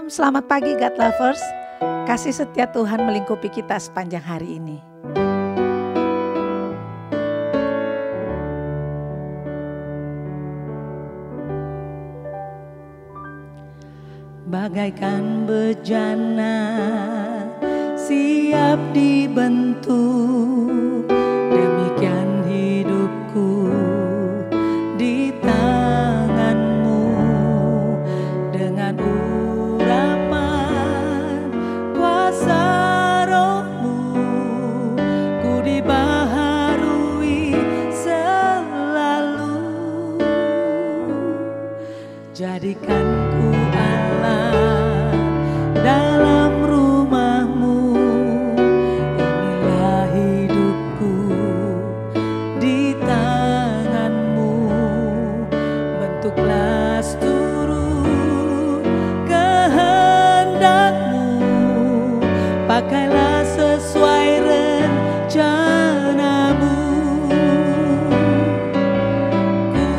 Shalom, selamat pagi God Lovers. Kasih setia Tuhan melingkupi kita sepanjang hari ini. Bagaikan bejana siap dibentuk, demikian hidupku di tanganmu. Dengan urapan kuasa rohmu, ku dibaharui selalu. Jadikan ku Allah dalam rumahmu, inilah hidupku di tanganmu. Bentuklah seluruh kehendakmu, pakailah sesuai rencanamu. Ku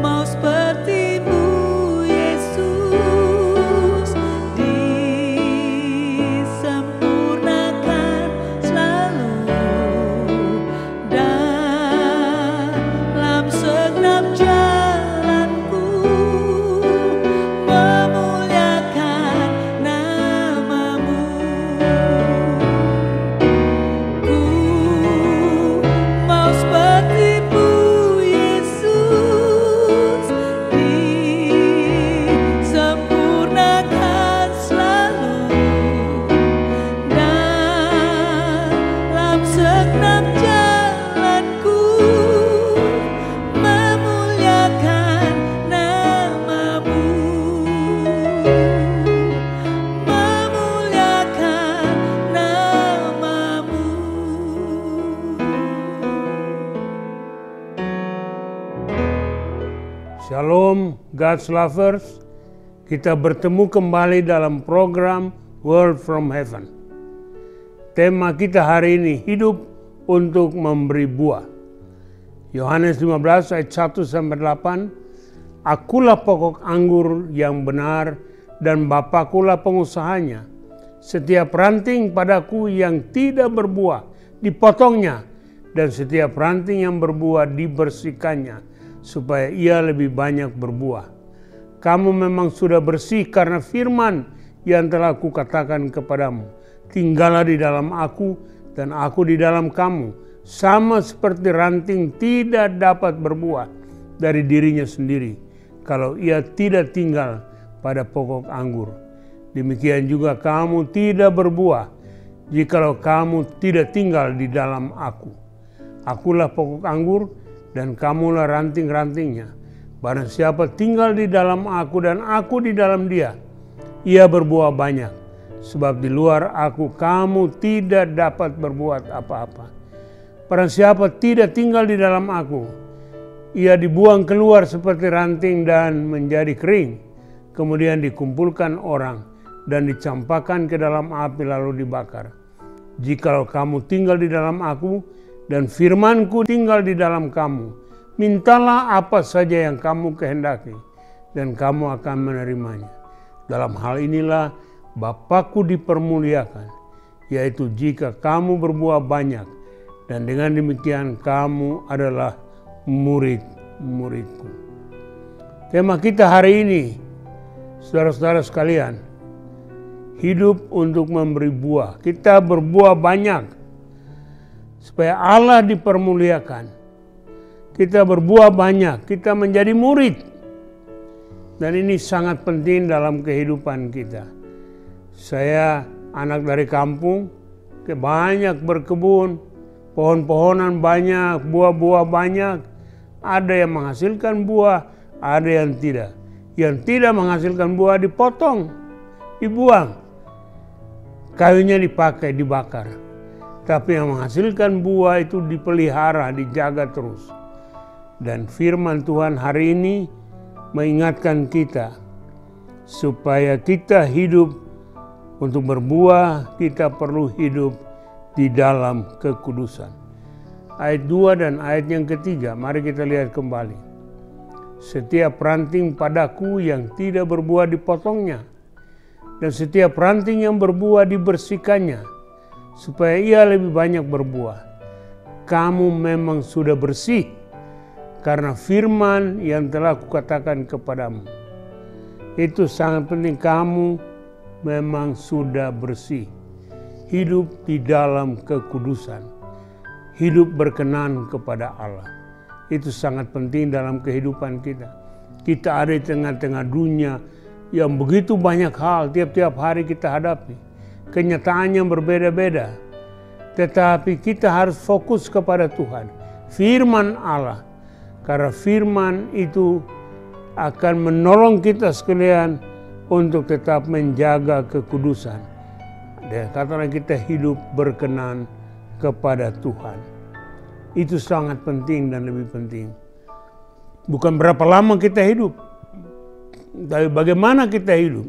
mau sepertimu Yesus, disempurnakan selalu dalam segenap jalanku, memuliakan namamu. Ku mau sepertimu Yesus, disempurnakan selalu dalam segenap jalanku, memuliakan namamu, memuliakan namamu. Shalom God's Lovers, kita bertemu kembali dalam program Word from Heaven. Tema kita hari ini, hidup untuk memberi buah. Yohanes 15 ayat 1-8, Akulah pokok anggur yang benar dan Bapakulah pengusahanya. Setiap ranting padaku yang tidak berbuah dipotongnya, dan setiap ranting yang berbuah dibersihkannya, supaya ia lebih banyak berbuah. Kamu memang sudah bersih karena firman yang telah kukatakan kepadamu. Tinggallah di dalam aku dan aku di dalam kamu. Sama seperti ranting tidak dapat berbuah dari dirinya sendiri kalau ia tidak tinggal pada pokok anggur. Demikian juga kamu tidak berbuah jikalau kamu tidak tinggal di dalam aku. Akulah pokok anggur dan kamulah ranting-rantingnya. Barang siapa tinggal di dalam aku dan aku di dalam dia, ia berbuah banyak. Sebab di luar aku kamu tidak dapat berbuat apa-apa. Barang siapa tidak tinggal di dalam aku, ia dibuang keluar seperti ranting dan menjadi kering. Kemudian dikumpulkan orang dan dicampakkan ke dalam api lalu dibakar. Jikalau kamu tinggal di dalam aku dan firmanku tinggal di dalam kamu, mintalah apa saja yang kamu kehendaki, dan kamu akan menerimanya. Dalam hal inilah Bapakku dipermuliakan, yaitu jika kamu berbuah banyak, dan dengan demikian kamu adalah murid-muridku. Tema kita hari ini, saudara-saudara sekalian, hidup untuk memberi buah. Kita berbuah banyak supaya Allah dipermuliakan. Kita berbuah banyak, kita menjadi murid. Dan ini sangat penting dalam kehidupan kita. Saya anak dari kampung, banyak berkebun, pohon-pohonan banyak, buah-buah banyak. Ada yang menghasilkan buah, ada yang tidak. Yang tidak menghasilkan buah dipotong, dibuang. Kayunya dipakai, dibakar. Tapi yang menghasilkan buah itu dipelihara, dijaga terus. Dan firman Tuhan hari ini mengingatkan kita supaya kita hidup untuk berbuah, kita perlu hidup di dalam kekudusan. Ayat 2 dan ayat yang ketiga, mari kita lihat kembali. Setiap ranting padaku yang tidak berbuah dipotongnya, dan setiap ranting yang berbuah dibersihkannya, supaya ia lebih banyak berbuah. Kamu memang sudah bersih karena firman yang telah kukatakan kepadamu. Itu sangat penting, kamu memang sudah bersih. Hidup di dalam kekudusan, hidup berkenan kepada Allah. Itu sangat penting dalam kehidupan kita. Kita ada di tengah-tengah dunia yang begitu banyak hal tiap-tiap hari kita hadapi. Kenyataannya berbeda-beda. Tetapi kita harus fokus kepada Tuhan. Firman Allah. Karena firman itu akan menolong kita sekalian untuk tetap menjaga kekudusan. Dan katakan kita hidup berkenan kepada Tuhan. Itu sangat penting dan lebih penting. Bukan berapa lama kita hidup, tapi bagaimana kita hidup.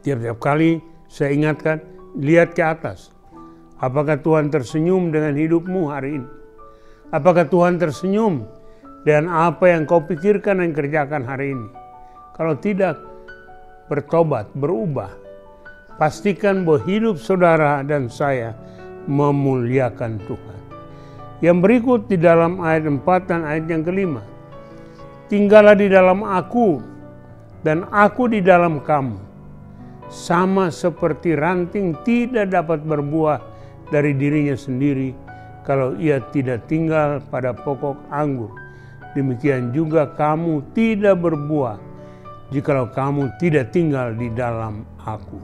Tiap-tiap kali saya ingatkan, lihat ke atas. Apakah Tuhan tersenyum dengan hidupmu hari ini? Apakah Tuhan tersenyum dengan apa yang kau pikirkan dan kerjakan hari ini? Kalau tidak, bertobat, berubah. Pastikan bahwa hidup saudara dan saya memuliakan Tuhan. Yang berikut di dalam ayat 4 dan ayat yang kelima. Tinggallah di dalam aku dan aku di dalam kamu. Sama seperti ranting tidak dapat berbuah dari dirinya sendiri kalau ia tidak tinggal pada pokok anggur. Demikian juga kamu tidak berbuah jikalau kamu tidak tinggal di dalam aku.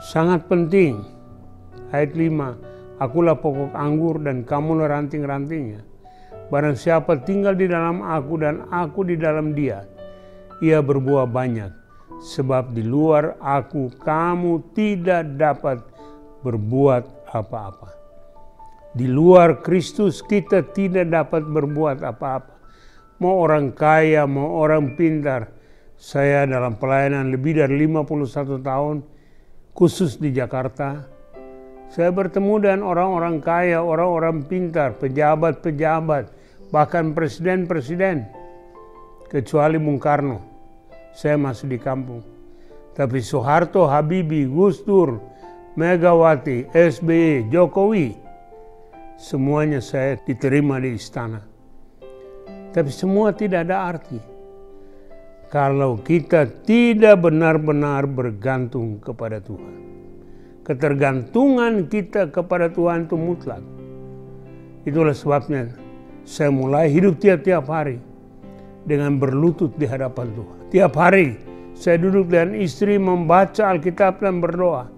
Sangat penting. Ayat 5. Akulah pokok anggur dan kamulah ranting-rantingnya. Barang siapa tinggal di dalam aku dan aku di dalam dia, ia berbuah banyak. Sebab di luar aku kamu tidak dapat berbuat apa-apa. Di luar Kristus kita tidak dapat berbuat apa-apa. Mau orang kaya, mau orang pintar. Saya dalam pelayanan lebih dari 51 tahun, khusus di Jakarta. Saya bertemu dengan orang-orang kaya, orang-orang pintar, pejabat-pejabat, bahkan presiden-presiden. Kecuali Bung Karno, saya masih di kampung. Tapi Soeharto, Habibie, Gus Dur, Megawati, SBY, Jokowi, semuanya saya diterima di istana. Tapi semua tidak ada arti kalau kita tidak benar-benar bergantung kepada Tuhan. Ketergantungan kita kepada Tuhan itu mutlak. Itulah sebabnya saya mulai hidup tiap-tiap hari dengan berlutut di hadapan Tuhan. Tiap hari saya duduk dengan istri membaca Alkitab dan berdoa.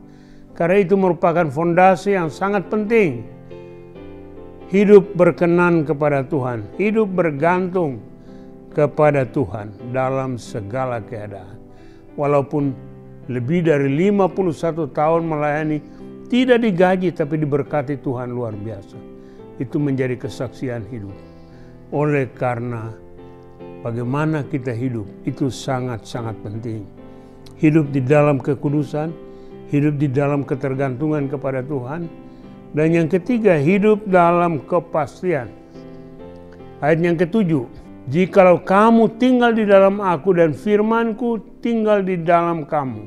Karena itu merupakan fondasi yang sangat penting. Hidup berkenan kepada Tuhan, hidup bergantung kepada Tuhan dalam segala keadaan. Walaupun lebih dari 51 tahun melayani, tidak digaji tapi diberkati Tuhan luar biasa. Itu menjadi kesaksian hidup. Oleh karena bagaimana kita hidup, itu sangat-sangat penting. Hidup di dalam kekudusan, hidup di dalam ketergantungan kepada Tuhan. Dan yang ketiga, hidup dalam kepastian. Ayat yang ketujuh. Jikalau kamu tinggal di dalam aku dan firmanku tinggal di dalam kamu,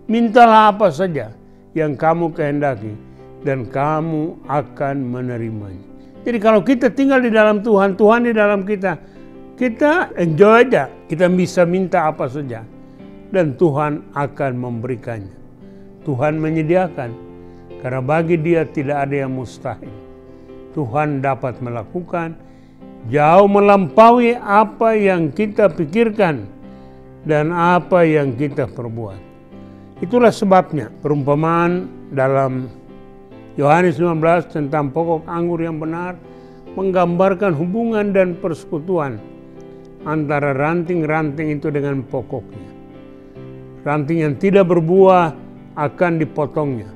mintalah apa saja yang kamu kehendaki dan kamu akan menerimanya. Jadi kalau kita tinggal di dalam Tuhan, Tuhan di dalam kita, kita enjoy aja. Kita bisa minta apa saja dan Tuhan akan memberikannya. Tuhan menyediakan karena bagi Dia tidak ada yang mustahil. Tuhan dapat melakukan jauh melampaui apa yang kita pikirkan dan apa yang kita perbuat. Itulah sebabnya perumpamaan dalam Yohanes 15 tentang pokok anggur yang benar menggambarkan hubungan dan persekutuan antara ranting-ranting itu dengan pokoknya. Ranting yang tidak berbuah akan dipotongnya.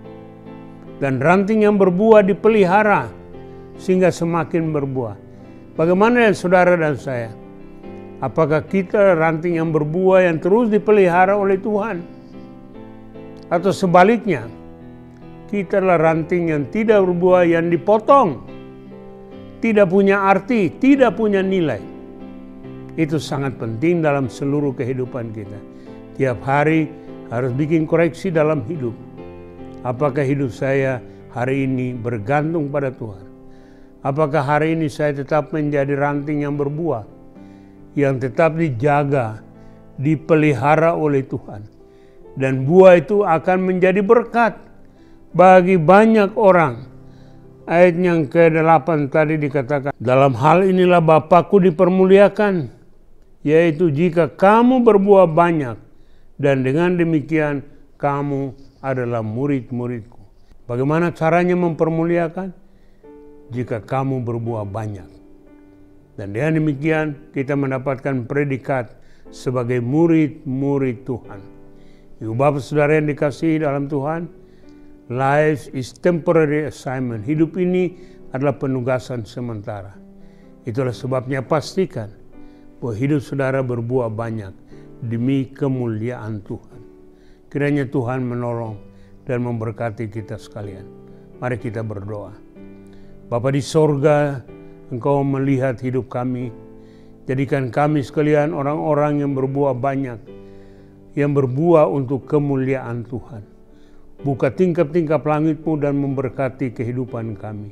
Dan ranting yang berbuah dipelihara sehingga semakin berbuah. Bagaimana dengan saudara dan saya? Apakah kita ranting yang berbuah yang terus dipelihara oleh Tuhan? Atau sebaliknya, kita adalah ranting yang tidak berbuah, yang dipotong. Tidak punya arti, tidak punya nilai. Itu sangat penting dalam seluruh kehidupan kita. Tiap hari harus bikin koreksi dalam hidup. Apakah hidup saya hari ini bergantung pada Tuhan? Apakah hari ini saya tetap menjadi ranting yang berbuah, yang tetap dijaga, dipelihara oleh Tuhan? Dan buah itu akan menjadi berkat bagi banyak orang. Ayat yang ke-8 tadi dikatakan, dalam hal inilah Bapakku dipermuliakan, yaitu jika kamu berbuah banyak, dan dengan demikian kamu adalah murid-muridku. Bagaimana caranya mempermuliakan? Jika kamu berbuah banyak. Dan dengan demikian kita mendapatkan predikat sebagai murid-murid Tuhan. Ibu bapak saudara yang dikasihi dalam Tuhan, life is temporary assignment. Hidup ini adalah penugasan sementara. Itulah sebabnya pastikan bahwa hidup saudara berbuah banyak demi kemuliaan Tuhan. Kiranya Tuhan menolong dan memberkati kita sekalian. Mari kita berdoa. Bapa di sorga, Engkau melihat hidup kami. Jadikan kami sekalian orang-orang yang berbuah banyak, yang berbuah untuk kemuliaan Tuhan. Buka tingkap-tingkap langit-Mu dan memberkati kehidupan kami.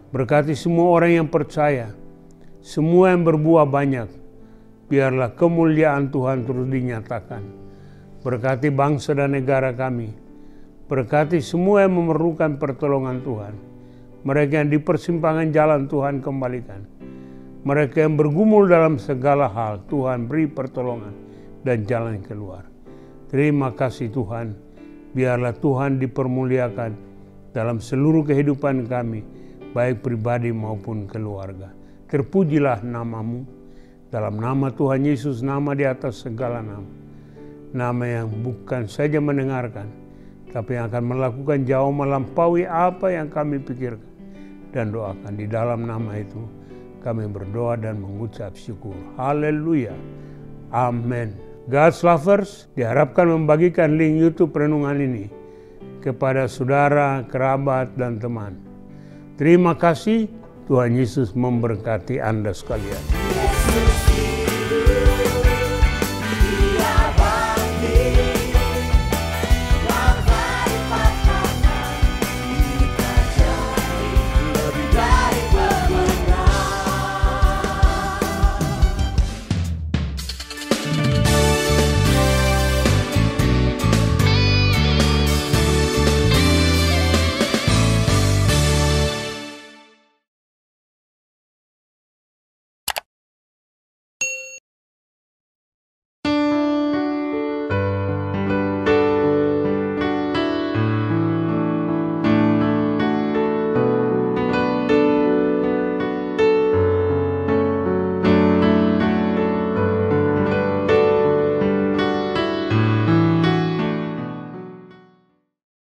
Berkati semua orang yang percaya, semua yang berbuah banyak. Biarlah kemuliaan Tuhan terus dinyatakan. Berkati bangsa dan negara kami. Berkati semua yang memerlukan pertolongan Tuhan. Mereka yang di persimpangan jalan Tuhan kembalikan. Mereka yang bergumul dalam segala hal, Tuhan beri pertolongan dan jalan keluar. Terima kasih Tuhan. Biarlah Tuhan dipermuliakan dalam seluruh kehidupan kami, baik pribadi maupun keluarga. Terpujilah nama-Mu. Dalam nama Tuhan Yesus, nama di atas segala nama. Nama yang bukan saja mendengarkan, tapi yang akan melakukan jauh melampaui apa yang kami pikirkan dan doakan. Di dalam nama itu kami berdoa dan mengucap syukur. Haleluya. Amin. God's Lovers diharapkan membagikan link YouTube renungan ini kepada saudara, kerabat, dan teman. Terima kasih. Tuhan Yesus memberkati Anda sekalian.